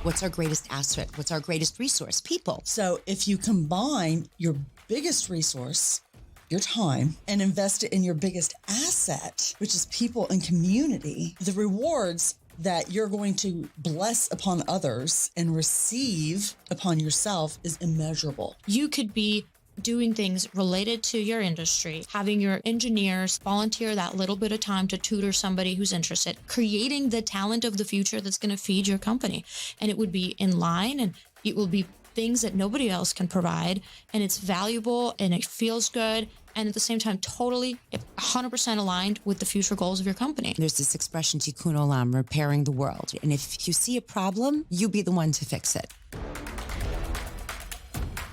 What's our greatest asset? What's our greatest resource? People. So if you combine your biggest resource, your time, and invest it in your biggest asset, which is people and community, the rewards that you're going to bless upon others and receive upon yourself is immeasurable. You could be doing things related to your industry, having your engineers volunteer that little bit of time to tutor somebody who's interested, creating the talent of the future that's going to feed your company. And it would be in line, and it will be things that nobody else can provide. And it's valuable and it feels good. And at the same time, totally 100% aligned with the future goals of your company. There's this expression, tikkun olam, repairing the world. And if you see a problem, you be the one to fix it.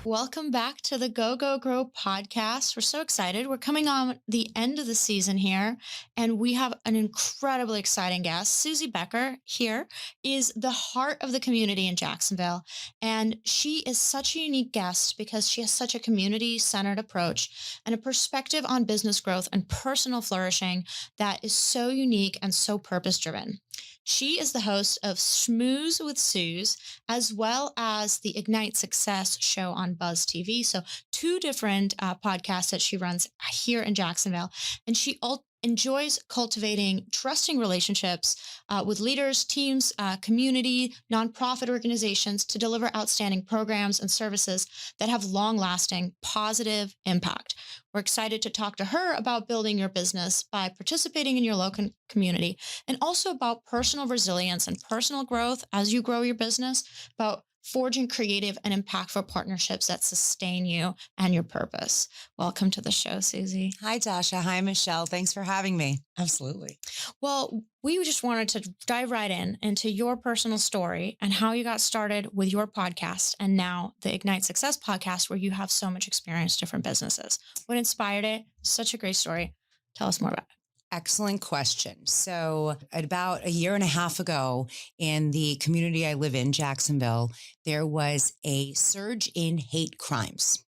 Welcome back to the Go, Go, Grow podcast. We're so excited. We're coming on the end of the season here, and we have an incredibly exciting guest. Suzie Becker here is the heart of the community in Jacksonville, and she is such a unique guest because she has such a community-centered approach and a perspective on business growth and personal flourishing that is so unique and so purpose-driven. She is the host of Schmooze with Suze, as well as the Ignite Success show on Buzz TV. So 2 different podcasts that she runs here in Jacksonville. And she enjoys cultivating trusting relationships with leaders, teams, community, nonprofit organizations to deliver outstanding programs and services that have long-lasting positive impact. We're excited to talk to her about building your business by participating in your local community, and also about personal resilience and personal growth as you grow your business, about forging creative and impactful partnerships that sustain you and your purpose. Welcome to the show, Suzie. Hi, Dasha. Hi, Michelle. Thanks for having me. Absolutely. Well, we just wanted to dive right into your personal story and how you got started with your podcast and now the Ignite Success podcast, where you have so much experience, different businesses. What inspired it? Such a great story. Tell us more about it. Excellent question. So about a year and a half ago, in the community I live in, Jacksonville, there was a surge in hate crimes.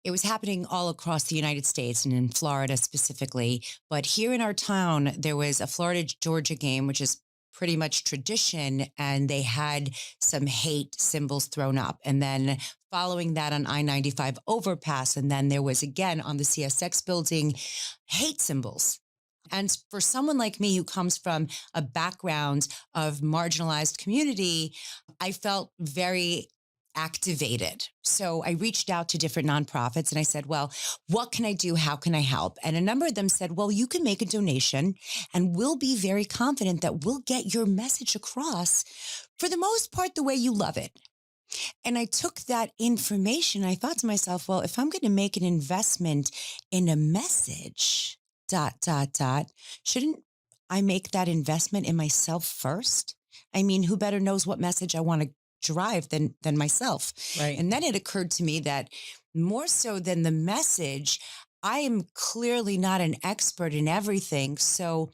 It was happening all across the United States and in Florida specifically. But here in our town, there was a Florida-Georgia game, which is pretty much tradition, and they had some hate symbols thrown up. And then following that on I-95 overpass, and then there was again on the CSX building, hate symbols. And for someone like me who comes from a background of marginalized community, I felt very activated. So I reached out to different nonprofits and I said, well, what can I do? How can I help? And a number of them said, well, you can make a donation and we'll be very confident that we'll get your message across for the most part the way you love it. And I took that information. I thought to myself, well, if I'm going to make an investment in a message, ... shouldn't I make that investment in myself first? I mean, who better knows what message I want to drive than myself? Right. And then it occurred to me that more so than the message, I am clearly not an expert in everything. So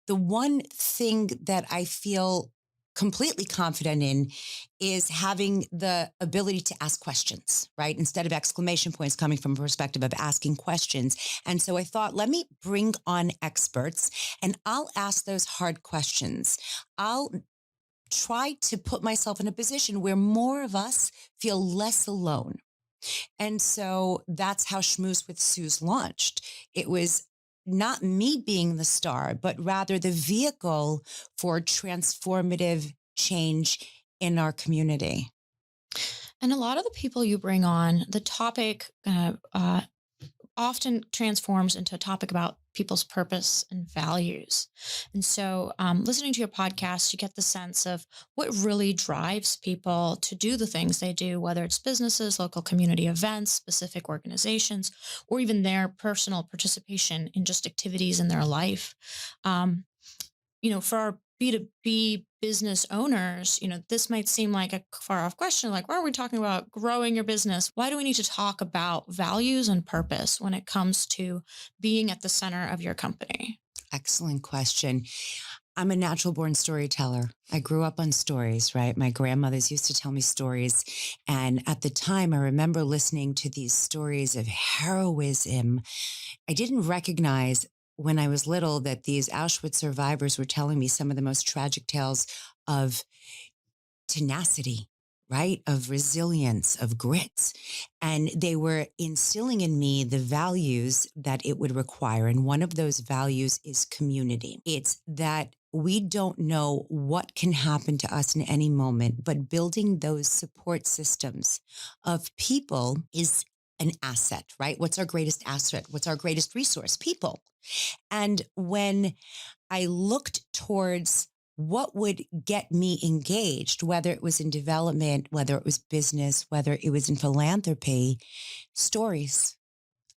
the one thing that I feel completely confident in is having the ability to ask questions, right? Instead of exclamation points, coming from a perspective of asking questions. And so I thought, let me bring on experts and I'll ask those hard questions. I'll try to put myself in a position where more of us feel less alone. And so that's how Schmooze with Suze launched. It was not me being the star, but rather the vehicle for transformative change in our community. And a lot of the people you bring on, the topic often transforms into a topic about people's purpose and values. And so listening to your podcast, you get the sense of what really drives people to do the things they do, whether it's businesses, local community events, specific organizations, or even their personal participation in just activities in their life. For our B2B business owners, this might seem like a far off question. Like, why are we talking about growing your business? Why do we need to talk about values and purpose when it comes to being at the center of your company? Excellent question. I'm a natural born storyteller. I grew up on stories, right? My grandmothers used to tell me stories. And at the time, I remember listening to these stories of heroism. I didn't recognize when I was little that these Auschwitz survivors were telling me some of the most tragic tales of tenacity, right? Of resilience, of grit. And they were instilling in me the values that it would require. And one of those values is community. It's that we don't know what can happen to us in any moment, but building those support systems of people is an asset, right? What's our greatest asset? What's our greatest resource? People. And when I looked towards what would get me engaged, whether it was in development, whether it was business, whether it was in philanthropy, stories.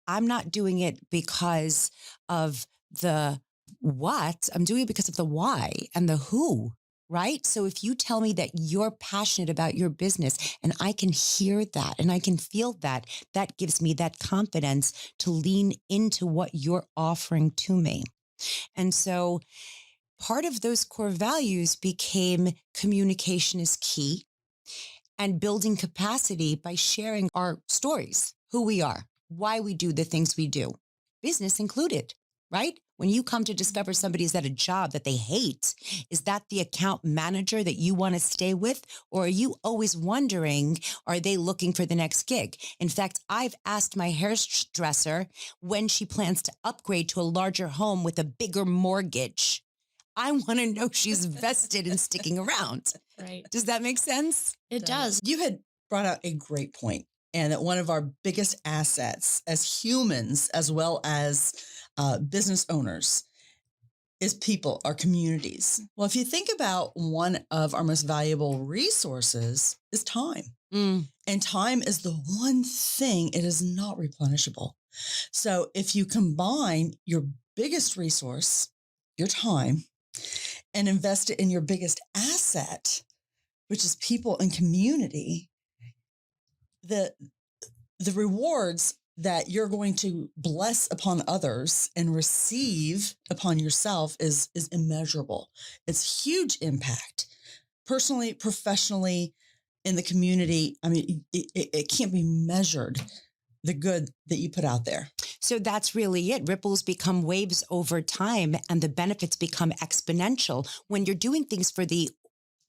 I'm not doing it because of the what, I'm doing it because of the why and the who, right? So if you tell me that you're passionate about your business and I can hear that and I can feel that, that gives me that confidence to lean into what you're offering to me. And so part of those core values became communication is key and building capacity by sharing our stories, who we are, why we do the things we do, business included, right? When you come to discover somebody's at a job that they hate, is that the account manager that you want to stay with? Or are you always wondering, are they looking for the next gig? In fact, I've asked my hairdresser when she plans to upgrade to a larger home with a bigger mortgage. I want to know she's vested in sticking around. Right. Does that make sense? It does. You had brought out a great point, and that one of our biggest assets as humans, as well as business owners, is people, our communities. Well, if you think about one of our most valuable resources is time. And time is the one thing, it is not replenishable. So if you combine your biggest resource, your time, and invest it in your biggest asset, which is people and community, the rewards that you're going to bless upon others and receive upon yourself is immeasurable. It's huge impact, personally, professionally, in the community. I mean, it can't be measured, the good that you put out there. So that's really it. Ripples become waves over time and the benefits become exponential when you're doing things for the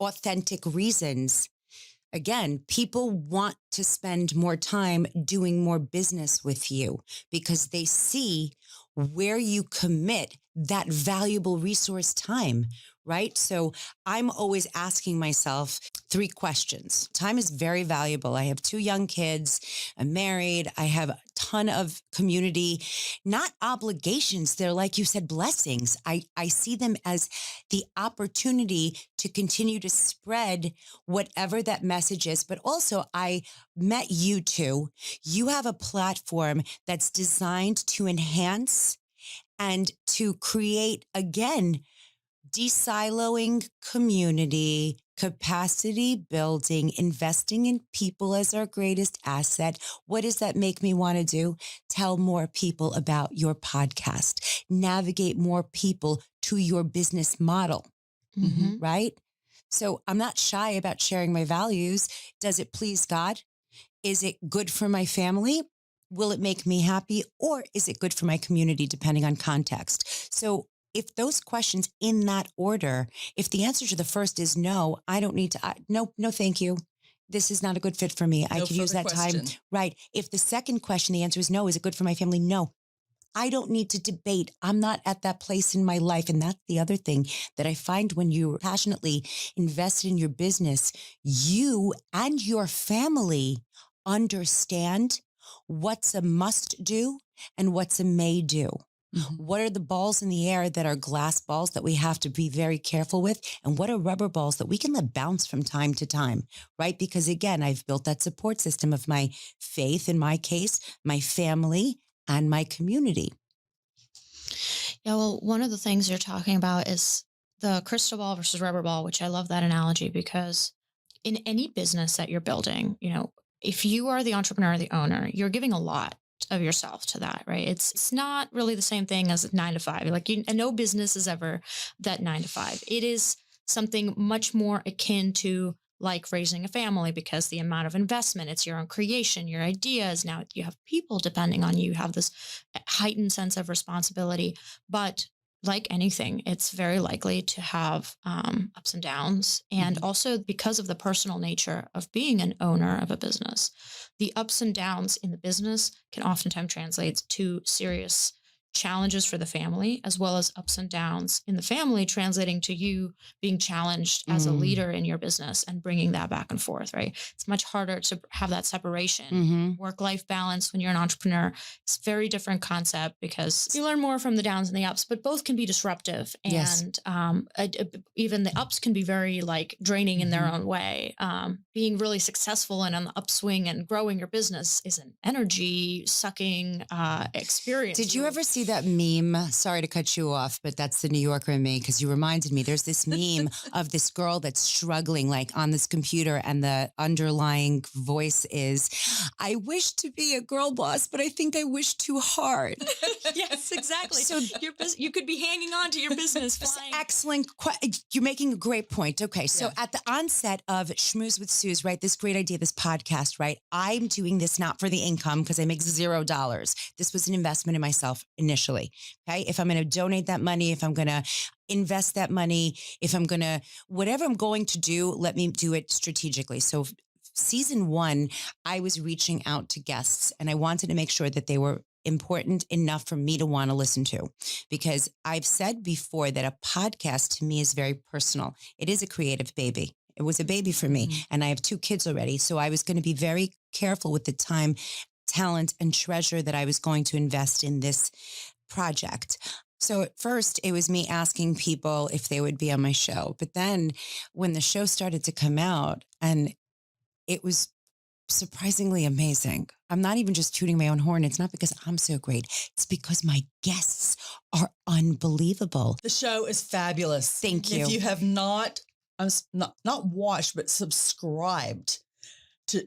authentic reasons. Again, people want to spend more time doing more business with you because they see where you commit that valuable resource time, right? So I'm always asking myself 3 questions. Time is very valuable. I have 2 young kids. I'm married. I have a ton of community, not obligations. They're, like you said, blessings. I see them as the opportunity to continue to spread whatever that message is. But also I met you two. You have a platform that's designed to enhance and to create, again, de-siloing community, capacity building, investing in people as our greatest asset. What does that make me want to do? Tell more people about your podcast, navigate more people to your business model, right? So I'm not shy about sharing my values. Does it please God? Is it good for my family? Will it make me happy? Or is it good for my community, depending on context? So if those questions in that order, if the answer to the first is no, I don't need to, no, thank you. This is not a good fit for me. I could use that time. Right. If the second question, the answer is no, is it good for my family? No. I don't need to debate. I'm not at that place in my life. And that's the other thing that I find when you're passionately invested in your business, you and your family understand what's a must do and what's a may do. What are the balls in the air that are glass balls that we have to be very careful with? And what are rubber balls that we can let bounce from time to time, right? Because again, I've built that support system of my faith, in my case, my family, and my community. Yeah, well, one of the things you're talking about is the crystal ball versus rubber ball, which I love that analogy because in any business that you're building, you know, if you are the entrepreneur, the owner, you're giving a lot of yourself to that, right? It's not really the same thing as 9 to 5. Like no business is ever that 9 to 5. It is something much more akin to like raising a family because the amount of investment, it's your own creation, your ideas. Now you have people depending on you, you have this heightened sense of responsibility. But like anything, it's very likely to have ups and downs. And also because of the personal nature of being an owner of a business, the ups and downs in the business can oftentimes translate to serious challenges for the family, as well as ups and downs in the family, translating to you being challenged as a leader in your business and bringing that back and forth, right? It's much harder to have that separation. Work-life balance when you're an entrepreneur, it's a very different concept because you learn more from the downs and the ups, but both can be disruptive. And even the ups can be very like draining in their own way. Being really successful and on the upswing and growing your business is an energy sucking experience. Did you ever see that meme? Sorry to cut you off, but that's the New Yorker in me because you reminded me. There's this meme of this girl that's struggling like on this computer, and the underlying voice is, I wish to be a girl boss, but I think I wish too hard. Yes, exactly. So you could be hanging on to your business. Excellent. You're making a great point. Okay. So at the onset of Schmooze with Suze, right? This great idea, this podcast, right? I'm doing this not for the income because I make $0. This was an investment in myself initially. Okay. If I'm going to donate that money, if I'm going to invest that money, if I'm going to, whatever I'm going to do, let me do it strategically. So season 1, I was reaching out to guests and I wanted to make sure that they were important enough for me to want to listen to, because I've said before that a podcast to me is very personal. It is a creative baby. It was a baby for me, and I have 2 kids already. So I was going to be very careful with the time, talent, and treasure that I was going to invest in this project. So at first it was me asking people if they would be on my show. But then when the show started to come out, and it was surprisingly amazing. I'm not even just tooting my own horn. It's not because I'm so great. It's because my guests are unbelievable. The show is fabulous. Thank you. If you have not watched, but subscribed to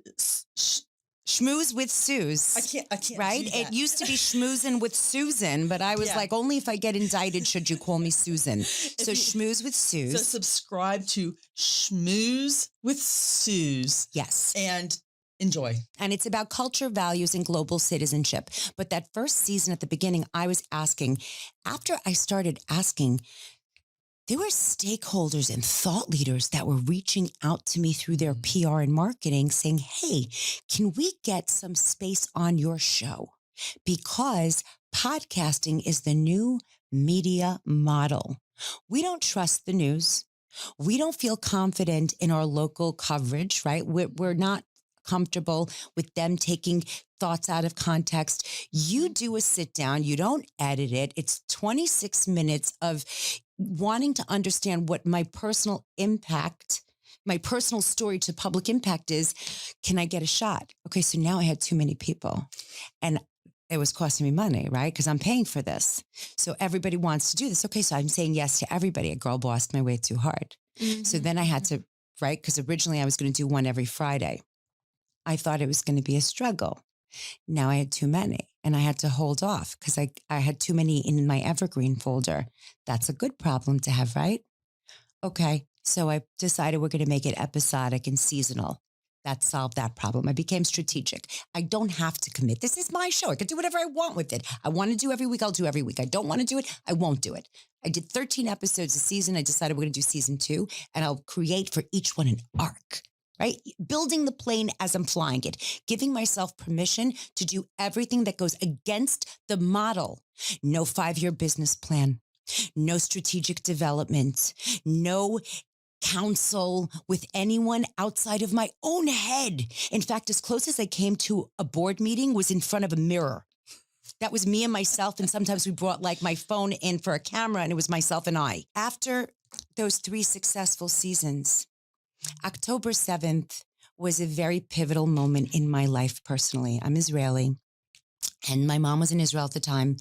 Schmooze with Suze. I can't. Right? Do that. It used to be schmoozing with Susan, but I was like, only if I get indicted should you call me Susan. So Schmooze with Suze. So subscribe to Schmooze with Suze. Yes. And enjoy. And it's about culture, values, and global citizenship. But that first season at the beginning, I was asking, after I started asking, there were stakeholders and thought leaders that were reaching out to me through their PR and marketing saying, hey, can we get some space on your show? Because podcasting is the new media model. We don't trust the news. We don't feel confident in our local coverage, right? We're not comfortable with them taking thoughts out of context. You do a sit down, you don't edit it. It's 26 minutes of wanting to understand what my personal impact, my personal story to public impact is. Can I get a shot? Okay. So now I had too many people and it was costing me money, right? Because I'm paying for this. So everybody wants to do this. Okay. So I'm saying yes to everybody. A girl bossed my way too hard. So then I had to, right? Because originally I was going to do one every Friday. I thought it was going to be a struggle. Now I had too many and I had to hold off because I had too many in my evergreen folder. That's a good problem to have, right? Okay. So I decided we're going to make it episodic and seasonal. That solved that problem. I became strategic. I don't have to commit. This is my show. I can do whatever I want with it. I want to do every week. I'll do every week. I don't want to do it. I won't do it. I did 13 episodes a season. I decided we're going to do season 2 and I'll create for each one an arc. Right? Building the plane as I'm flying it, giving myself permission to do everything that goes against the model. No 5-year business plan, no strategic development, no counsel with anyone outside of my own head. In fact, as close as I came to a board meeting was in front of a mirror. That was me and myself. And sometimes we brought like my phone in for a camera and it was myself and I. After those 3 successful seasons, October 7th was a very pivotal moment in my life personally. I'm Israeli and my mom was in Israel at the time.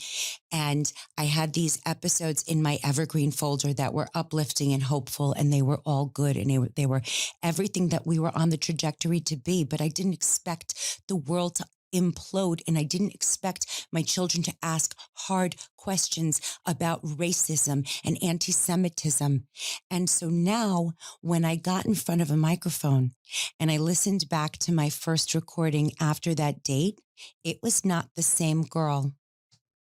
And I had these episodes in my evergreen folder that were uplifting and hopeful, and they were all good. And they were everything that we were on the trajectory to be. But I didn't expect the world to implode. And I didn't expect my children to ask hard questions about racism and anti-Semitism. And so now when I got in front of a microphone and I listened back to my first recording after that date, it was not the same girl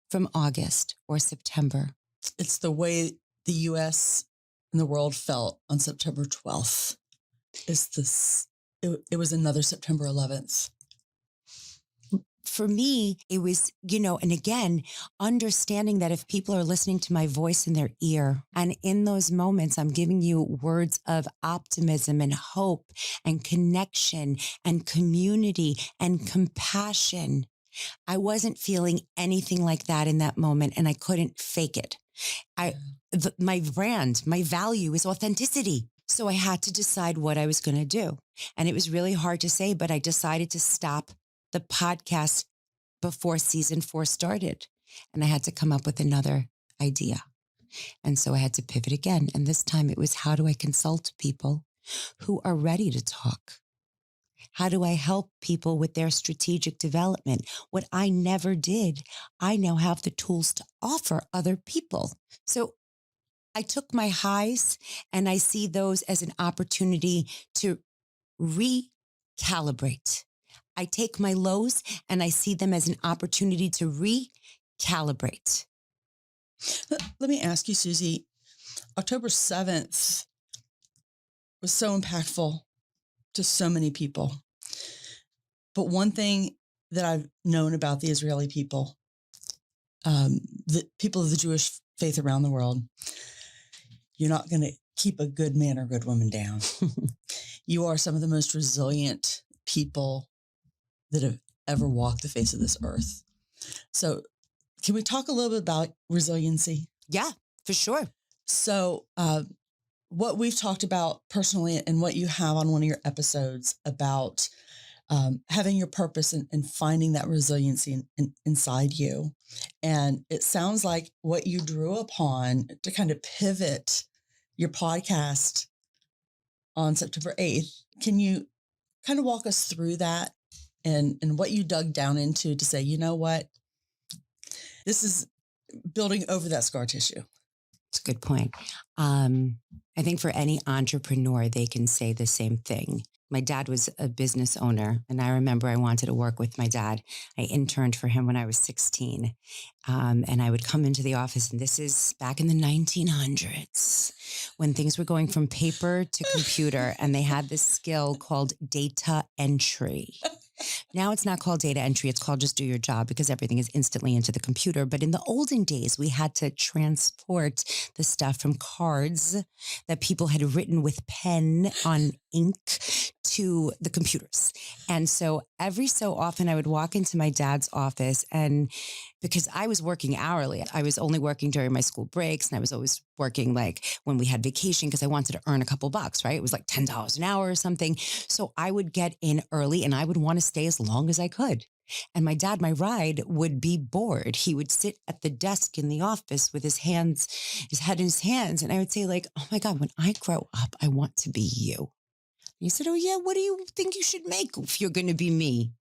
from August or September. It's the way the U.S. and the world felt on September 12th. It was another September 11th. For me, it was, and again, understanding that if people are listening to my voice in their ear, and in those moments, I'm giving you words of optimism and hope and connection and community and compassion. I wasn't feeling anything like that in that moment, and I couldn't fake it. My brand, my value is authenticity. So I had to decide what I was going to do. And it was really hard to say, but I decided to stop the podcast before season 4 started. And I had to come up with another idea. And so I had to pivot again. And this time it was, how do I consult people who are ready to talk? How do I help people with their strategic development? What I never did, I now have the tools to offer other people. So I took my highs and I see those as an opportunity to recalibrate. I take my lows and I see them as an opportunity to recalibrate. Let me ask you, Suzie, October 7th was so impactful to so many people. But one thing that I've known about the Israeli people, the people of the Jewish faith around the world, you're not going to keep a good man or good woman down. You are some of the most resilient people that have ever walked the face of this earth. So can we talk a little bit about resiliency? Yeah, for sure. So what we've talked about personally and what you have on one of your episodes about having your purpose and finding that resiliency inside you. And it sounds like what you drew upon to kind of pivot your podcast on September 8th. Can you kind of walk us through that and what you dug down into to say, you know what, this is building over that scar tissue? It's a good point. I think for any entrepreneur, they can say the same thing. My dad was a business owner, and I remember I wanted to work with my dad. I interned for him when I was 16, and I would come into the office, and this is back in the 1900s when things were going from paper to computer, and they had this skill called data entry. Now it's not called data entry. It's called just do your job because everything is instantly into the computer. But in the olden days, we had to transport the stuff from cards that people had written with pen on ink to the computers. And so every so often I would walk into my dad's office, and because I was working hourly, I was only working during my school breaks, and I was always working like when we had vacation because I wanted to earn a couple bucks, right? It was like $10 an hour or something. So I would get in early and I would want to stay as long as I could. And my dad, my ride, would be bored. He would sit at the desk in the office with his head in his hands. And I would say like, oh my God, when I grow up, I want to be you. And he said, oh yeah, what do you think you should make if you're going to be me?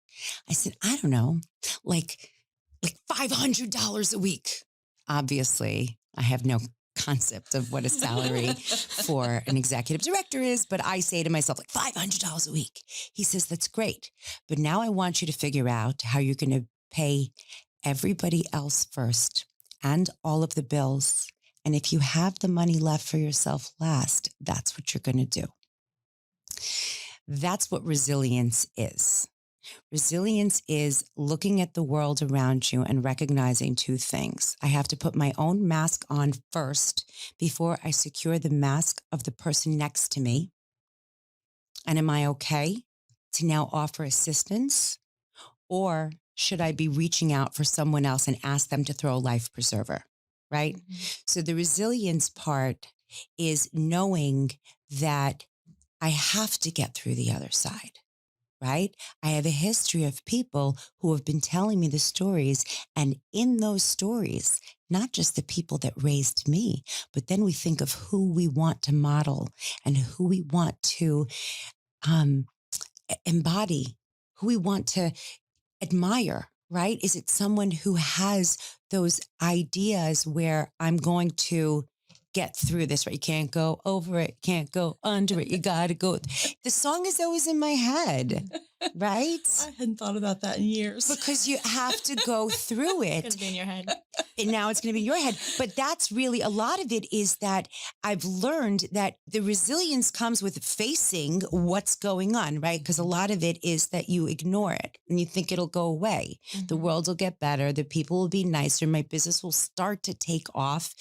I said, I don't know, like $500 a week. Obviously, I have no concept of what a salary for an executive director is, but I say to myself, like $500 a week. He says, that's great. But now I want you to figure out how you're going to pay everybody else first and all of the bills. And if you have the money left for yourself last, that's what you're going to do. That's what resilience is. Resilience is looking at the world around you and recognizing two things. I have to put my own mask on first before I secure the mask of the person next to me. And am I okay to now offer assistance? Or should I be reaching out for someone else and ask them to throw a life preserver, right? Mm-hmm. So the resilience part is knowing that I have to get through the other side. Right? I have a history of people who have been telling me the stories, and in those stories, not just the people that raised me, but then we think of who we want to model and who we want to embody, who we want to admire, right? Is it someone who has those ideas where I'm going to get through this, right? You can't go over it, can't go under it. You got to go. The song is always in my head, right? I hadn't thought about that in years. Because you have to go through It's it. going to be in your head. And now it's going to be in your head. But that's really a lot of it is that I've learned that the resilience comes with facing what's going on, right? Because a lot of it is that you ignore it and you think it'll go away. The world will get better. The people will be nicer. My business will start to take off.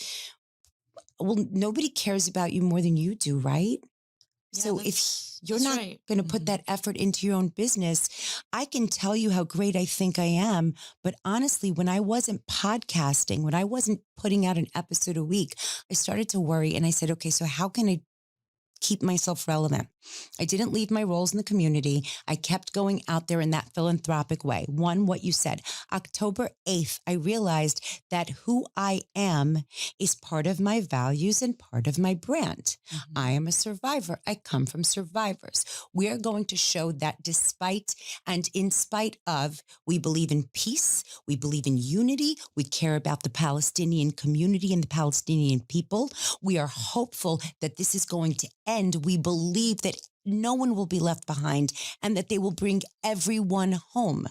Well, nobody cares about you more than you do, right? Yeah, So if you're that's not right. going to put that effort into your own business, I can tell you how great I think I am. But honestly, when I wasn't podcasting, when I wasn't putting out an episode a week, I started to worry and I said, okay, so how can I keep myself relevant? I didn't leave my roles in the community. I kept going out there in that philanthropic way. One, what you said, October 8th, I realized that who I am is part of my values and part of my brand. I am a survivor. I come from survivors. We are going to show that despite and in spite of, we believe in peace. We believe in unity. We care about the Palestinian community and the Palestinian people. We are hopeful that this is going to end. We believe that no one will be left behind and that they will bring everyone home.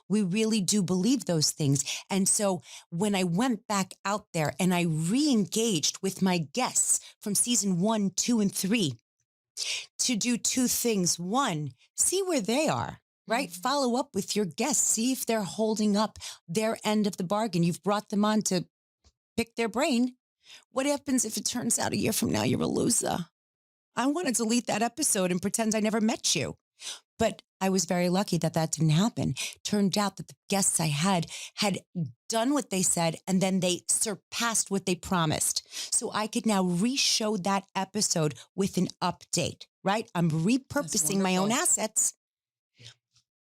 We really do believe those things. And so when I went back out there and I re-engaged with my guests from season 1, 2, and 3 to do two things. One, see where they are, right? Follow up with your guests. See if they're holding up their end of the bargain. You've brought them on to pick their brain. What happens if it turns out a year from now you're a loser? I want to delete that episode and pretend I never met you. But I was very lucky that that didn't happen. Turned out that the guests I had done what they said, and then they surpassed what they promised. So I could now re-show that episode with an update, right? I'm repurposing my own assets.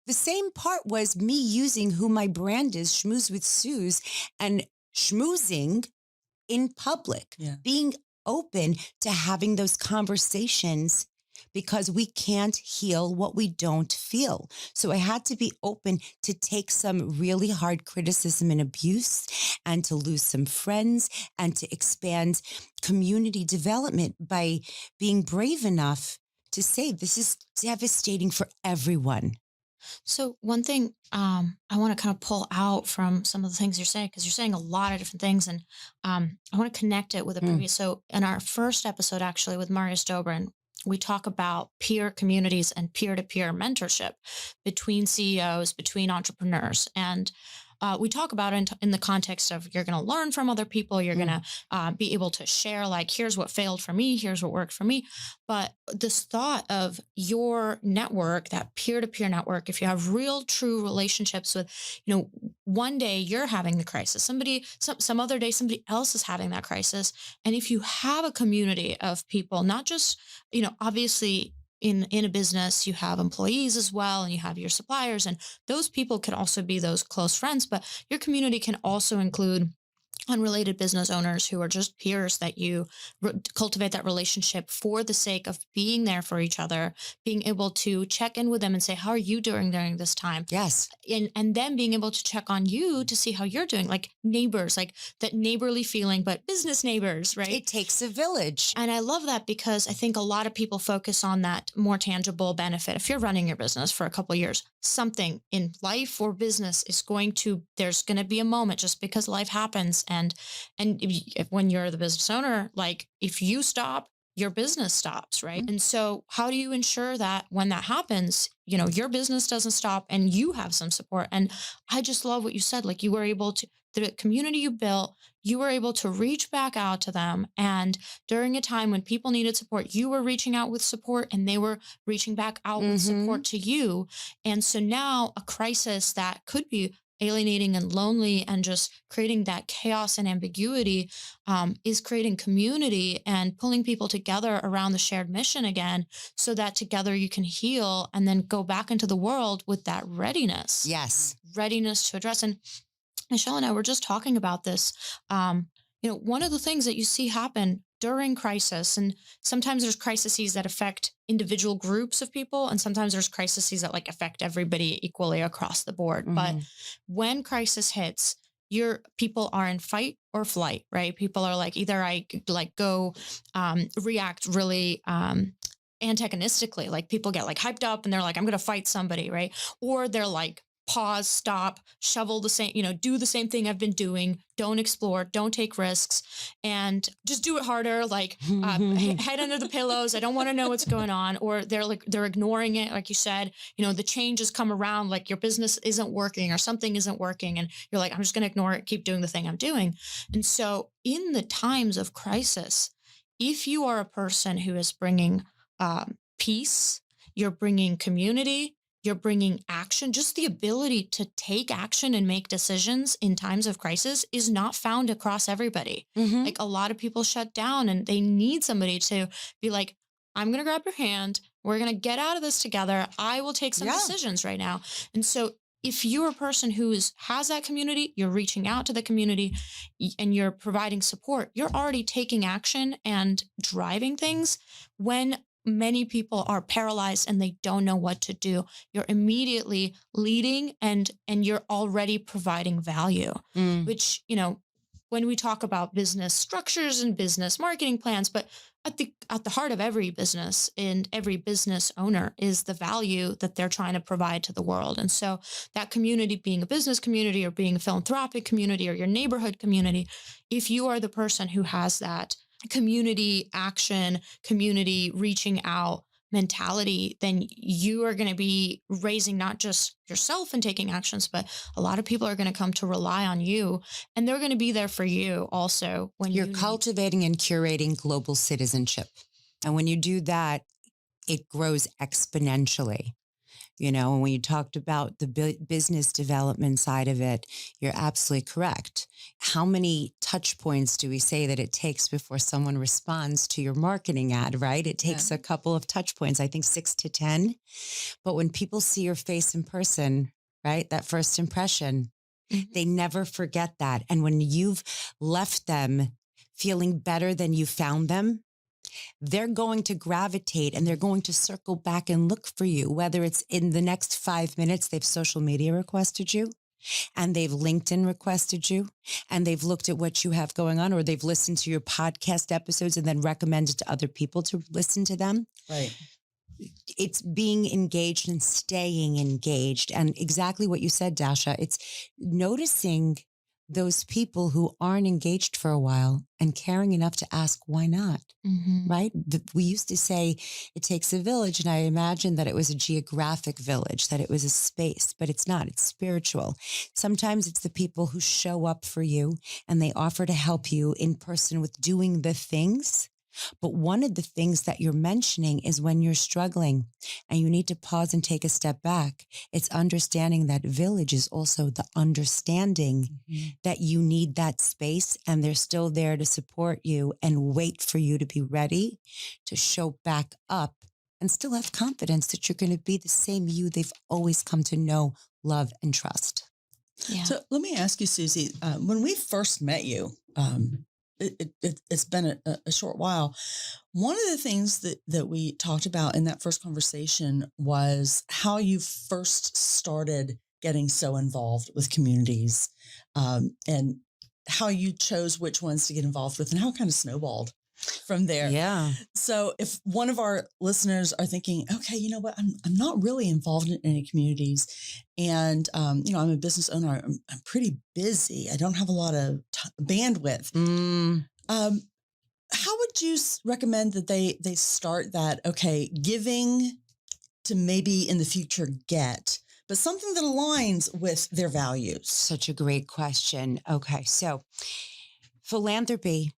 The same part was me using who my brand is, Schmooze with Suze, and schmoozing in public, being open to having those conversations because we can't heal what we don't feel. So I had to be open to take some really hard criticism and abuse and to lose some friends and to expand community development by being brave enough to say this is devastating for everyone. So one thing I want to kind of pull out from some of the things you're saying, because you're saying a lot of different things, and I want to connect it with a previous. So in our first episode, actually, with Marius Dobrin, we talk about peer communities and peer-to-peer mentorship between CEOs, between entrepreneurs. And we talk about it in the context of you're going to learn from other people. You're going to be able to share, like, here's what failed for me. Here's what worked for me. But this thought of your network, that peer-to-peer network, if you have real, true relationships with, one day you're having the crisis, some other day, somebody else is having that crisis. And if you have a community of people, not just, obviously, in a business, you have employees as well, and you have your suppliers, and those people can also be those close friends, but your community can also include unrelated business owners who are just peers that you cultivate that relationship for the sake of being there for each other, being able to check in with them and say, how are you doing during this time? Yes. And then being able to check on you to see how you're doing, like neighbors, like that neighborly feeling, but business neighbors, right? It takes a village. And I love that because I think a lot of people focus on that more tangible benefit. If you're running your business for a couple of years, something in life or business there's going to be a moment just because life happens. And when you're the business owner, like if you stop, your business stops, right? And so how do you ensure that when that happens, your business doesn't stop and you have some support? And I just love what you said. Like you were able to, the community you built, you were able to reach back out to them. And during a time when people needed support, you were reaching out with support and they were reaching back out with support to you. And so now a crisis that could be alienating and lonely and just creating that chaos and ambiguity is creating community and pulling people together around the shared mission again, so that together you can heal and then go back into the world with that readiness. Yes. Readiness to address. And Michelle and I were just talking about this. One of the things that you see happen during crisis, and sometimes there's crises that affect individual groups of people, and sometimes there's crises that like affect everybody equally across the board. But when crisis hits, your people are in fight or flight, right? People are like, either I like go react really antagonistically, like people get like hyped up and they're like, I'm going to fight somebody, right? Or they're like, pause, stop, shovel the same, do the same thing I've been doing. Don't explore, don't take risks, and just do it harder. Like head under the pillows. I don't want to know what's going on. Or they're ignoring it. Like you said, the change has come around, like your business isn't working or something isn't working. And you're like, I'm just going to ignore it, keep doing the thing I'm doing. And so in the times of crisis, if you are a person who is bringing peace, you're bringing community, you're bringing action, just the ability to take action and make decisions in times of crisis is not found across everybody. Mhm. Like a lot of people shut down and they need somebody to be like, I'm going to grab your hand. We're going to get out of this together. I will take some Yeah. decisions right now. And so if you're a person who has that community, you're reaching out to the community and you're providing support, you're already taking action and driving things. When many people are paralyzed and they don't know what to do, you're immediately leading and you're already providing value, Mm. which, when we talk about business structures and business marketing plans, but at the heart of every business and every business owner is the value that they're trying to provide to the world. And so that community, being a business community or being a philanthropic community or your neighborhood community, if you are the person who has that community action, community reaching out mentality, then you are going to be raising not just yourself and taking actions, but a lot of people are going to come to rely on you, and they're going to be there for you also when You're you cultivating and curating global citizenship. And when you do that, it grows exponentially. And when you talked about the business development side of it, you're absolutely correct. How many touch points do we say that it takes before someone responds to your marketing ad, right? It takes a couple of touch points, I think 6 to 10. But when people see your face in person, right, that first impression, they never forget that. And when you've left them feeling better than you found them, they're going to gravitate and they're going to circle back and look for you, whether it's in the next 5 minutes, they've social media requested you and they've LinkedIn requested you and they've looked at what you have going on, or they've listened to your podcast episodes and then recommended to other people to listen to them. Right. It's being engaged and staying engaged. And exactly what you said, Dasha, it's noticing those people who aren't engaged for a while and caring enough to ask why not, right? We used to say it takes a village, and I imagine that it was a geographic village, that it was a space, but it's not, it's spiritual. Sometimes it's the people who show up for you and they offer to help you in person with doing the things. But one of the things that you're mentioning is when you're struggling and you need to pause and take a step back, it's understanding that village is also the understanding that you need that space and they're still there to support you and wait for you to be ready to show back up and still have confidence that you're going to be the same you they've always come to know, love, and trust. Yeah. So let me ask you, Suzie, when we first met you, it's been a short while. One of the things that we talked about in that first conversation was how you first started getting so involved with communities, and how you chose which ones to get involved with and how it kind of snowballed from there. Yeah. So if one of our listeners are thinking, okay, you know what, I'm not really involved in any communities, and I'm a business owner. I'm pretty busy. I don't have a lot of bandwidth. How would you recommend that they start that? Okay, giving to maybe in the future get, but something that aligns with their values. Such a great question. Okay, so philanthropy.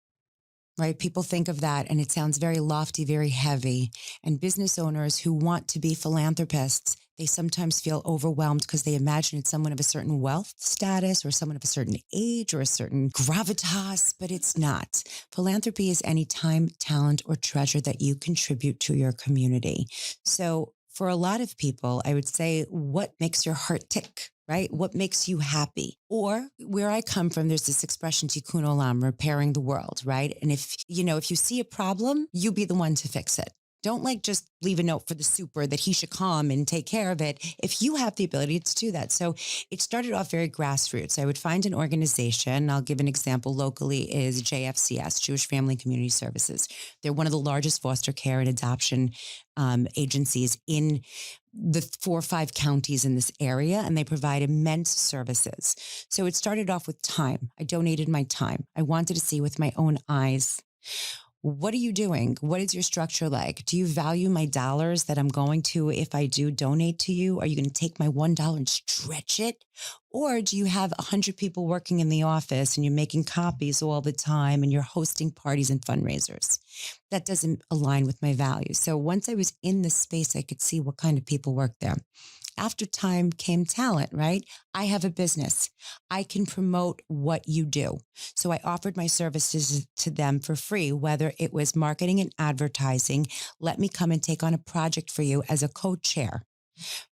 Right? People think of that and it sounds very lofty, very heavy. And business owners who want to be philanthropists, they sometimes feel overwhelmed because they imagine it's someone of a certain wealth status or someone of a certain age or a certain gravitas, but it's not. Philanthropy is any time, talent, or treasure that you contribute to your community. So for a lot of people, I would say, what makes your heart tick? Right? What makes you happy? Or where I come from, there's this expression, tikkun olam, repairing the world, right? And if you see a problem, you be the one to fix it. Don't like just leave a note for the super that he should come and take care of it if you have the ability to do that. So it started off very grassroots. I would find an organization. I'll give an example locally is JFCS, Jewish Family and Community Services. They're one of the largest foster care and adoption agencies in the 4 or 5 counties in this area, and they provide immense services. So it started off with time. I donated my time. I wanted to see with my own eyes. What are you doing? What is your structure like? Do you value my dollars that I'm going to, if I do donate to you? Are you going to take my $1 and stretch it? Or do you have 100 people working in the office and you're making copies all the time and you're hosting parties and fundraisers? That doesn't align with my values. So once I was in this space, I could see what kind of people work there. After time came talent, right? I have a business. I can promote what you do. So I offered my services to them for free, whether it was marketing and advertising. Let me come and take on a project for you as a co-chair.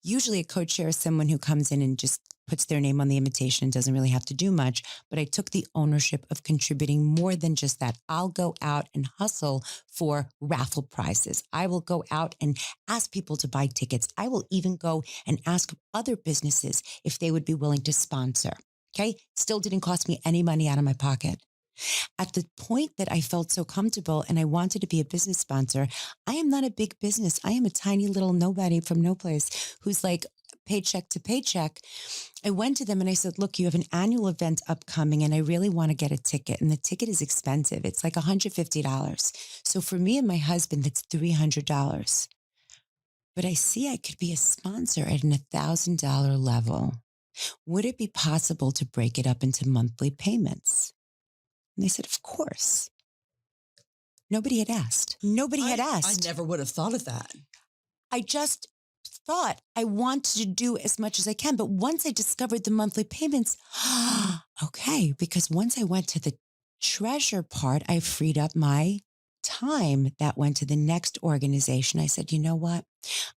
Usually a co-chair is someone who comes in and just puts their name on the invitation and doesn't really have to do much. But I took the ownership of contributing more than just that. I'll go out and hustle for raffle prizes. I will go out and ask people to buy tickets. I will even go and ask other businesses if they would be willing to sponsor. Okay. Still didn't cost me any money out of my pocket. At the point that I felt so comfortable and I wanted to be a business sponsor, I am not a big business. I am a tiny little nobody from no place who's like paycheck to paycheck. I went to them and I said, look, you have an annual event upcoming and I really want to get a ticket. And the ticket is expensive. It's like $150. So for me and my husband, that's $300. But I see I could be a sponsor at an $1,000 level. Would it be possible to break it up into monthly payments? And they said, of course. Nobody had asked. Nobody had asked. I never would have thought of that. I just thought I wanted to do as much as I can. But once I discovered the monthly payments, okay, because once I went to the treasure part, I freed up my time that went to the next organization. I said, you know what?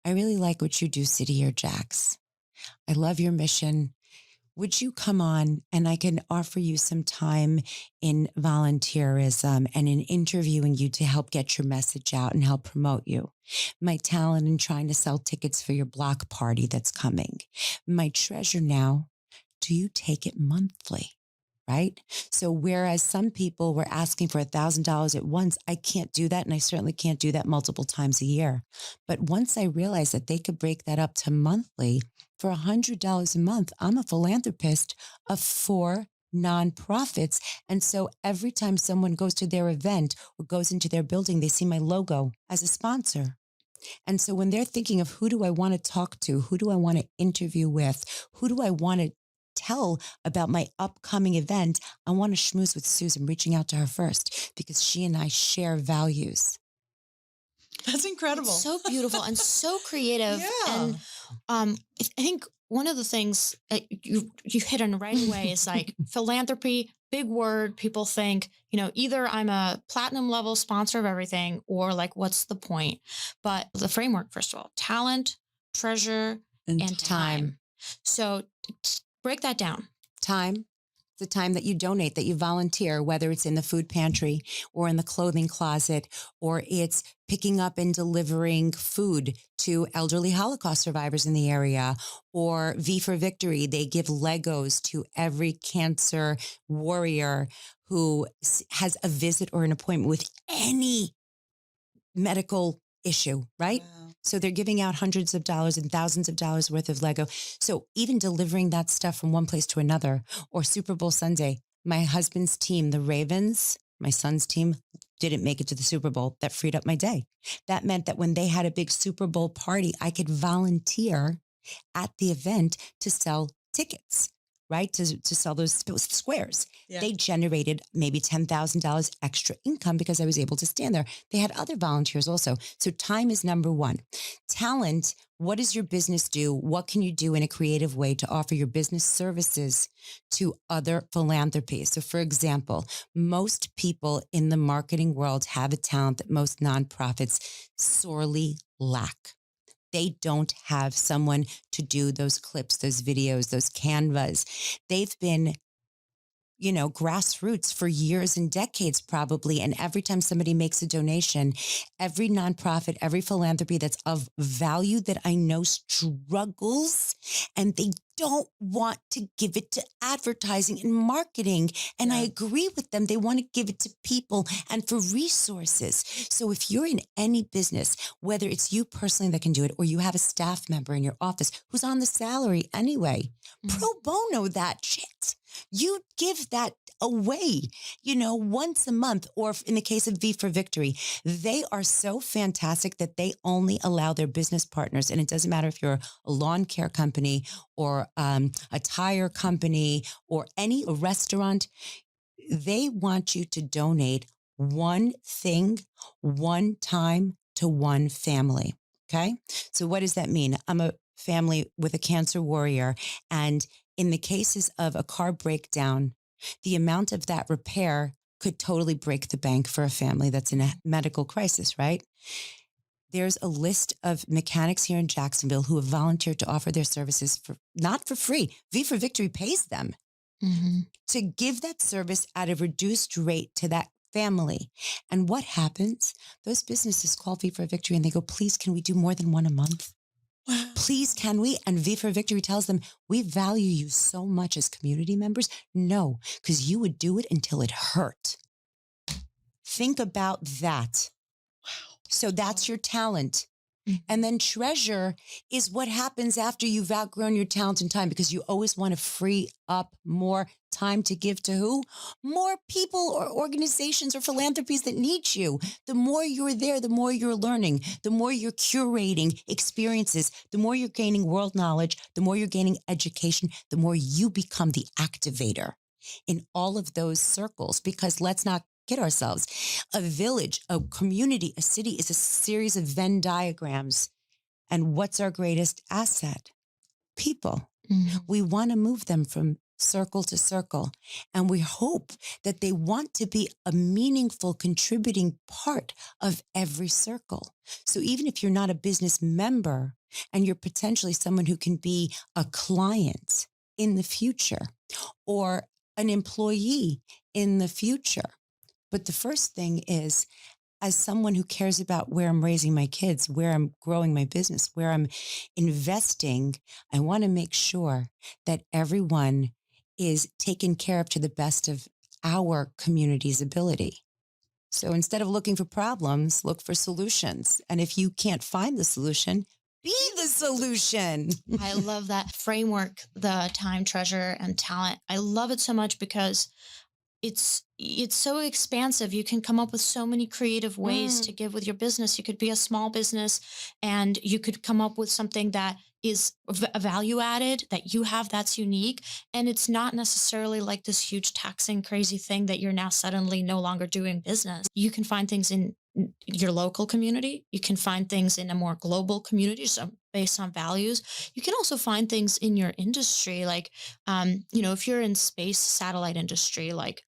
I really like what you do, City or Jax. I love your mission. Would you come on and I can offer you some time in volunteerism and in interviewing you to help get your message out and help promote you? My talent in trying to sell tickets for your block party that's coming. My treasure now, do you take it monthly? Right? So whereas some people were asking for $1,000 at once, I can't do that. And I certainly can't do that multiple times a year. But once I realized that they could break that up to monthly for $100 a month, I'm a philanthropist of 4 nonprofits. And so every time someone goes to their event or goes into their building, they see my logo as a sponsor. And so when they're thinking of who do I want to talk to, who do I want to interview with, who do I want to tell about my upcoming event, I want to schmooze with Susan, reaching out to her first because she and I share values. That's incredible. It's so beautiful and so creative. Yeah. And I think one of the things you hit on right away is like philanthropy, big word. People think, either I'm a platinum level sponsor of everything or like, what's the point? But the framework, first of all, talent, treasure, and time. So break that down. Time, the time that you donate, that you volunteer, whether it's in the food pantry or in the clothing closet, or it's picking up and delivering food to elderly Holocaust survivors in the area, or V for Victory. They give Legos to every cancer warrior who has a visit or an appointment with any medical issue, right? Wow. So they're giving out hundreds of dollars and thousands of dollars worth of Lego. So even delivering that stuff from one place to another, or Super Bowl Sunday, my husband's team, the Ravens, my son's team, didn't make it to the Super Bowl. That freed up my day. That meant that when they had a big Super Bowl party, I could volunteer at the event to sell tickets, right? To sell those squares. Yeah. They generated maybe $10,000 extra income because I was able to stand there. They had other volunteers also. So time is number one. Talent, what does your business do? What can you do in a creative way to offer your business services to other philanthropies? So for example, most people in the marketing world have a talent that most nonprofits sorely lack. They don't have someone to do those clips, those videos, those canvas. They've been grassroots for years and decades, probably. And every time somebody makes a donation, every nonprofit, every philanthropy that's of value that I know struggles, and they don't want to give it to advertising and marketing. And I agree with them. They want to give it to people and for resources. So if you're in any business, whether it's you personally that can do it, or you have a staff member in your office who's on the salary anyway, pro bono that shit. You give that away, once a month, or in the case of V for Victory, they are so fantastic that they only allow their business partners. And it doesn't matter if you're a lawn care company or a tire company or a restaurant, they want you to donate one thing, one time to one family. Okay. So what does that mean? I'm a family with a cancer warrior, and in the cases of a car breakdown, the amount of that repair could totally break the bank for a family that's in a medical crisis, right? There's a list of mechanics here in Jacksonville who have volunteered to offer their services not for free. V for Victory pays them to give that service at a reduced rate to that family. And what happens? Those businesses call V for Victory and they go, please, can we do more than one a month? Please, can we? And V for Victory tells them, we value you so much as community members. No, because you would do it until it hurt. Think about that. So that's your talent. And then treasure is what happens after you've outgrown your talent and time, because you always want to free up more time to give to who? More people or organizations or philanthropies that need you. The more you're there, the more you're learning, the more you're curating experiences, the more you're gaining world knowledge, the more you're gaining education, the more you become the activator in all of those circles. Because let's not kid ourselves. A village, a community, a city is a series of Venn diagrams. And what's our greatest asset? People. We want to move them from circle to circle. And we hope that they want to be a meaningful, contributing part of every circle. So even if you're not a business member and you're potentially someone who can be a client in the future or an employee in the future. But the first thing is, as someone who cares about where I'm raising my kids, where I'm growing my business, where I'm investing, I want to make sure that everyone is taken care of to the best of our community's ability. So instead of looking for problems, look for solutions. And if you can't find the solution, be the solution. I love that framework, the time, treasure, and talent. I love it so much because it's so expansive. You can come up with so many creative ways to give with your business. You could be a small business and you could come up with something that is value added that you have that's unique. And it's not necessarily like this huge taxing crazy thing that you're now suddenly no longer doing business. You can find things in your local community. You can find things in a more global community, so based on values. You can also find things in your industry. Like, if you're in space satellite industry, like,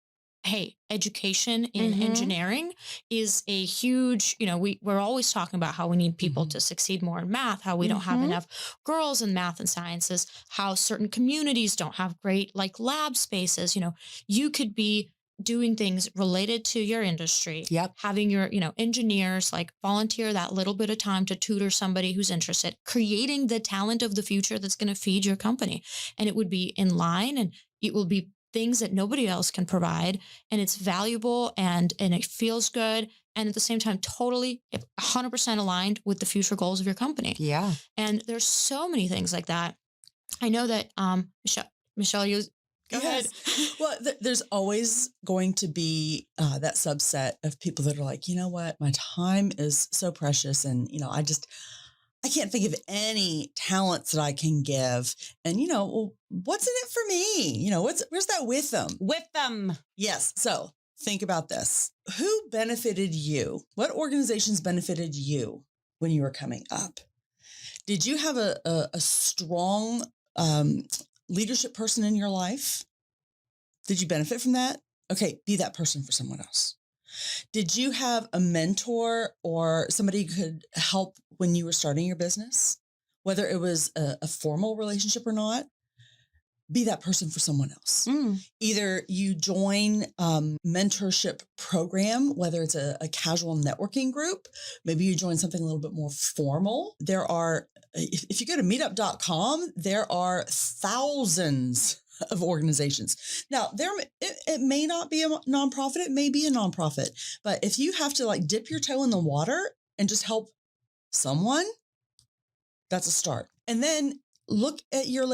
hey, education in engineering is a huge, we're always talking about how we need people to succeed more in math, how we don't have enough girls in math and sciences, how certain communities don't have great like lab spaces. You could be doing things related to your industry, having your, engineers like volunteer that little bit of time to tutor somebody who's interested, creating the talent of the future that's going to feed your company. And it would be in line and it will be things that nobody else can provide. And it's valuable and it feels good. And at the same time, totally 100% aligned with the future goals of your company. Yeah. And there's so many things like that. I know that, Michelle, you go ahead. Well, there's always going to be that subset of people that are like, you know what, my time is so precious. And, I can't think of any talents that I can give. And, well, what's in it for me? Where's that with them? With them. Yes. So think about this. Who benefited you? What organizations benefited you when you were coming up? Did you have a strong leadership person in your life? Did you benefit from that? Okay, be that person for someone else. Did you have a mentor or somebody who could help when you were starting your business, whether it was a formal relationship or not? be that person for someone else. Mm. Either you join mentorship program, whether it's a casual networking group, maybe you join something a little bit more formal. There are, if you go to meetup.com, there are thousands of organizations. Now, it may not be a nonprofit, it may be a nonprofit, but if you have to like dip your toe in the water and just help someone, that's a start. And then look at your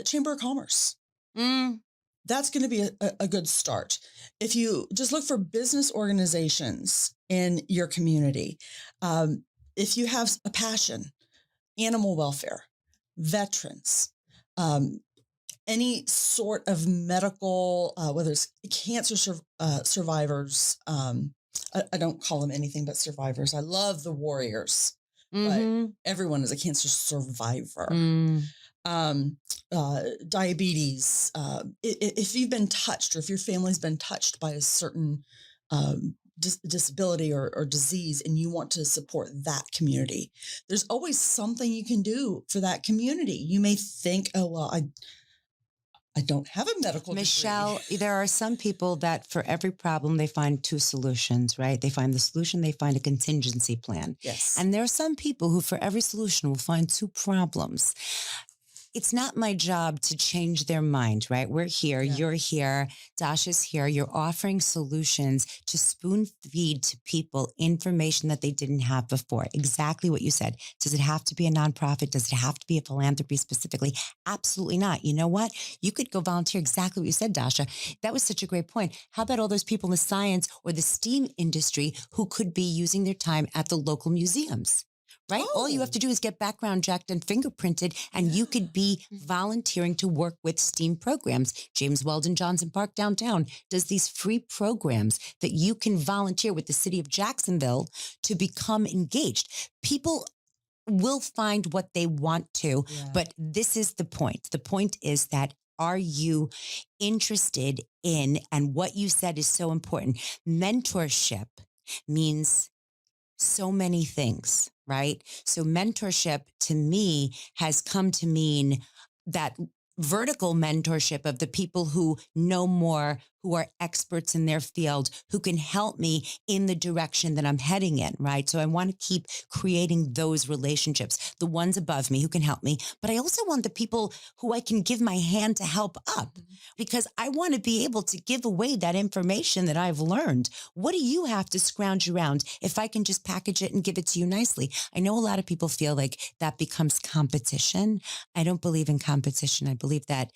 Chamber of Commerce. Mm. That's going to be a good start. If you just look for business organizations in your community, if you have a passion, animal welfare, veterans, any sort of medical, whether it's cancer survivors, I don't call them anything but survivors. I love the warriors, Mm-hmm. but everyone is a cancer survivor. Mm. Diabetes, if you've been touched or if your family's been touched by a certain disability or disease and you want to support that community, there's always something you can do for that community. You may think, oh, well, I don't have a medical Michelle, degree. there are some people that for every problem, they find two solutions, right? They find the solution, they find a contingency plan. Yes. And there are some people who for every solution will find two problems. It's not my job to change their mind, right? We're here, you're here, Dasha's here. You're offering solutions to spoon feed to people information that they didn't have before. Exactly what you said. Does it have to be a nonprofit? Does it have to be a philanthropy specifically? Absolutely not. You know what? You could go volunteer. Exactly what you said, Dasha. That was such a great point. How about all those people in the science or the STEAM industry who could be using their time at the local museums? Right? Oh. All you have to do is get background checked and fingerprinted, and you could be volunteering to work with STEAM programs. James Weldon Johnson Park downtown does these free programs that you can volunteer with the city of Jacksonville to become engaged. People will find what they want to, but this is the point. The point is that are you interested in, and what you said is so important. Mentorship means so many things, right? So mentorship to me has come to mean that vertical mentorship of the people who know more, who are experts in their field, who can help me in the direction that I'm heading in, right? So I want to keep creating those relationships, the ones above me who can help me, but I also want the people who I can give my hand to help up, because I want to be able to give away that information that I've learned. What do you have to scrounge around if I can just package it and give it to you nicely? I know a lot of people feel like that becomes competition. I don't believe in competition. I believe that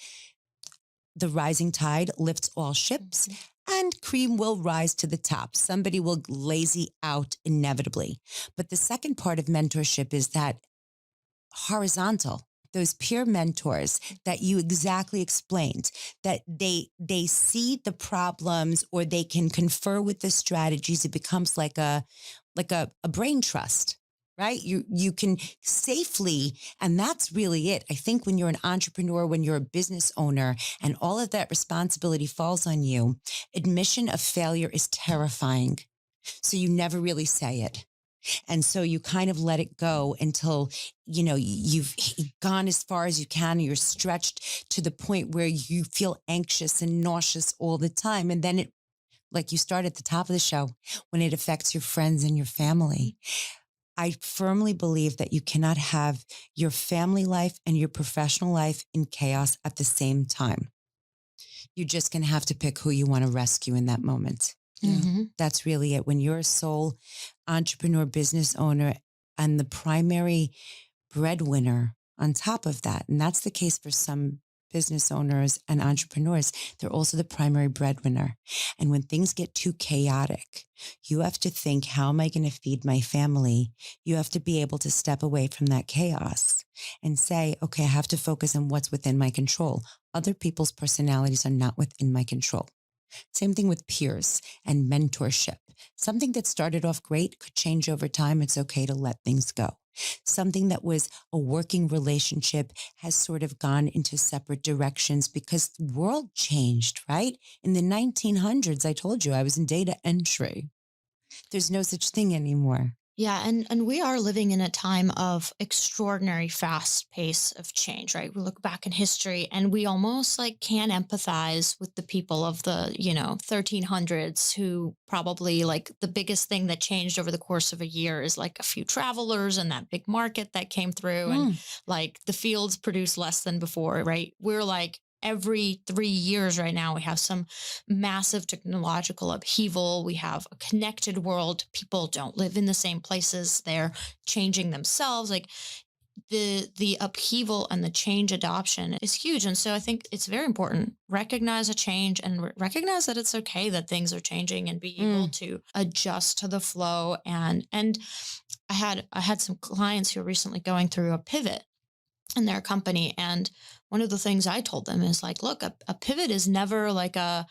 the rising tide lifts all ships, and cream will rise to the top. Somebody will lazy out inevitably. But the second part of mentorship is that horizontal, those peer mentors that you exactly explained, that they see the problems or they can confer with the strategies. It becomes like a brain trust. Right? You can safely, and that's really it. I think when you're an entrepreneur, when you're a business owner, and all of that responsibility falls on you, admission of failure is terrifying. So you never really say it. And so you kind of let it go until, you've gone as far as you can. And you're stretched to the point where you feel anxious and nauseous all the time. And then like you started at the top of the show, when it affects your friends and your family. I firmly believe that you cannot have your family life and your professional life in chaos at the same time. You're just going to have to pick who you want to rescue in that moment. Mm-hmm. That's really it. When you're a sole entrepreneur, business owner, and the primary breadwinner on top of that, and that's the case for some business owners and entrepreneurs, they're also the primary breadwinner. And when things get too chaotic, you have to think, how am I going to feed my family? You have to be able to step away from that chaos and say, okay, I have to focus on what's within my control. Other people's personalities are not within my control. Same thing with peers and mentorship. Something that started off great could change over time. It's okay to let things go. Something that was a working relationship has sort of gone into separate directions because the world changed, right? In the 1900s, I told you I was in data entry. There's no such thing anymore. Yeah, and we are living in a time of extraordinary fast pace of change, right? We look back in history and we almost like can empathize with the people of the, 1300s who probably like the biggest thing that changed over the course of a year is like a few travelers and that big market that came through and Mm. like the fields produce less than before, right? We're like every 3 years right now we have some massive technological upheaval. We have a connected world. People don't live in the same places. They're changing themselves. Like the upheaval and the change adoption is huge. And so I think it's very important. Recognize a change and recognize that it's okay that things are changing and be able Mm. to adjust to the flow. And I had some clients who are recently going through a pivot in their company. And one of the things I told them is like, look, a pivot is never like a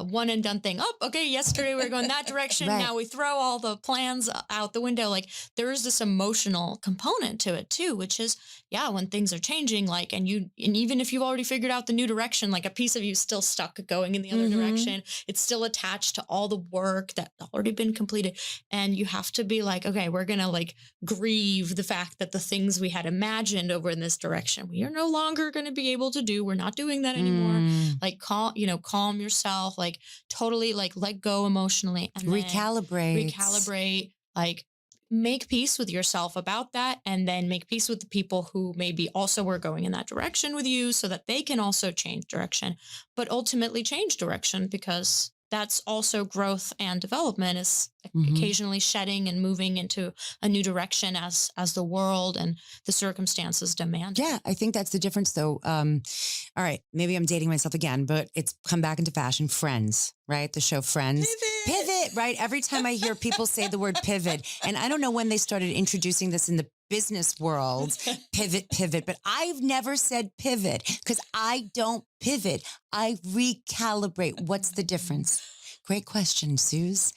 one and done thing. Oh, okay. Yesterday we were going that direction. Right. Now we throw all the plans out the window. Like there is this emotional component to it too, which is, yeah, when things are changing, like, and even if you've already figured out the new direction, like a piece of you is still stuck going in the other Mhm. direction. It's still attached to all the work that already been completed. And you have to be like, okay, we're going to like grieve the fact that the things we had imagined over in this direction, we are no longer going to be able to do. We're not doing that anymore. Mm. Like calm yourself, like totally like let go emotionally and then Recalibrate. recalibrate, like make peace with yourself about that and then make peace with the people who maybe also were going in that direction with you so that they can also change direction, but ultimately change direction because that's also growth and development is Mhm. occasionally shedding and moving into a new direction as the world and the circumstances demand. Yeah, I think that's the difference, though. All right, maybe I'm dating myself again, but it's come back into fashion. Friends, right? The show Friends. Pivot, right? Every time I hear people say the word pivot, and I don't know when they started introducing this in the business world, pivot, but I've never said pivot because I don't pivot. I recalibrate. What's the difference? Great question, Suze.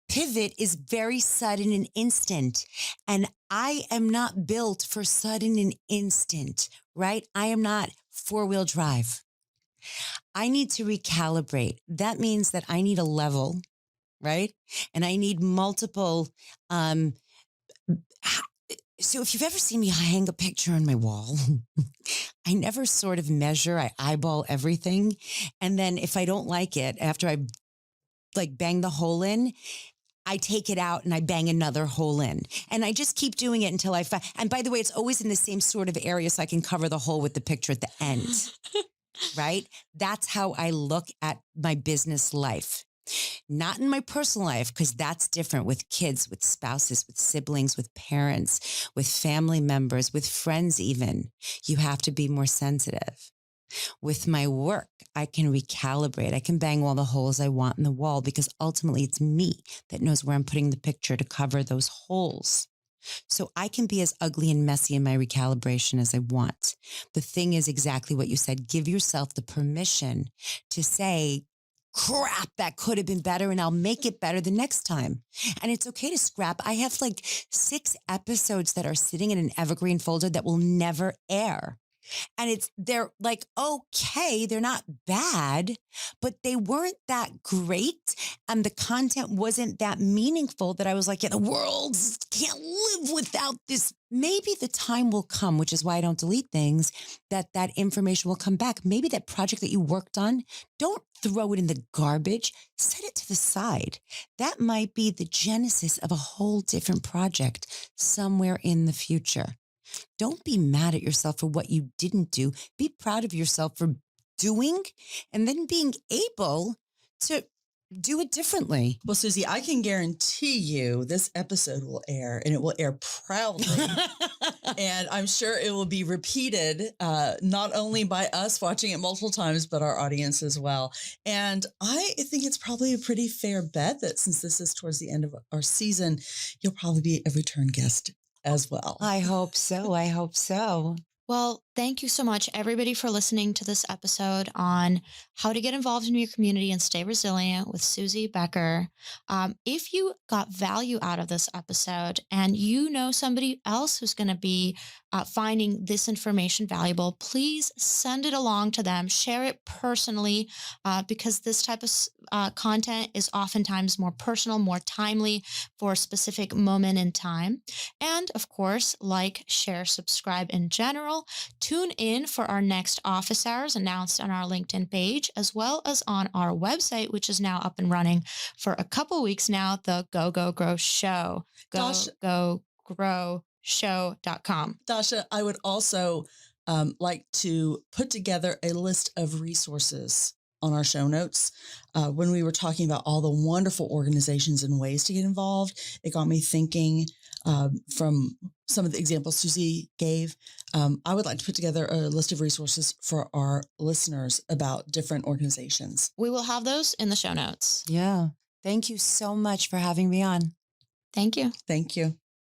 Pivot is very sudden and instant. And I am not built for sudden and instant, right? I am not 4-wheel drive. I need to recalibrate. That means that I need a level, right? And I need multiple. Um, so if you've ever seen me hang a picture on my wall, I never sort of measure, I eyeball everything. And then if I don't like it, after I like bang the hole in, I take it out and I bang another hole in. And I just keep doing it until I find. And by the way, it's always in the same sort of area so I can cover the hole with the picture at the end, right? That's how I look at my business life. Not in my personal life, because that's different with kids, with spouses, with siblings, with parents, with family members, with friends, even. You have to be more sensitive. With my work, I can recalibrate. I can bang all the holes I want in the wall because ultimately it's me that knows where I'm putting the picture to cover those holes. So I can be as ugly and messy in my recalibration as I want. The thing is exactly what you said. Give yourself the permission to say, crap, that could have been better and I'll make it better the next time. And it's okay to scrap. I have like 6 episodes that are sitting in an evergreen folder that will never air. And they're like, okay, they're not bad, but they weren't that great. And the content wasn't that meaningful that I was like, yeah, the world can't live without this. Maybe the time will come, which is why I don't delete things, that information will come back. Maybe that project that you worked on, don't throw it in the garbage, set it to the side. That might be the genesis of a whole different project somewhere in the future. Don't be mad at yourself for what you didn't do. Be proud of yourself for doing and then being able to do it differently. Well, Suzie, I can guarantee you this episode will air and it will air proudly. And I'm sure it will be repeated, not only by us watching it multiple times, but our audience as well. And I think it's probably a pretty fair bet that since this is towards the end of our season, you'll probably be a return guest as well. I hope so. I hope so. Well, Thank you so much, everybody, for listening to this episode on how to get involved in your community and stay resilient with Suzie Becker. If you got value out of this episode and you know somebody else who's going to be finding this information valuable, please send it along to them. Share it personally because this type of content is oftentimes more personal, more timely for a specific moment in time. And of course, like, share, subscribe in general. Tune in for our next office hours announced on our LinkedIn page, as well as on our website, which is now up and running for a couple weeks now, the Go Go Grow Show. Go Grow Show.com. Dasha, I would also like to put together a list of resources on our show notes. When we were talking about all the wonderful organizations and ways to get involved, it got me thinking from some of the examples Suzie gave. I would like to put together a list of resources for our listeners about different organizations. We will have those in the show notes. Yeah. Thank you so much for having me on. Thank you. Thank you.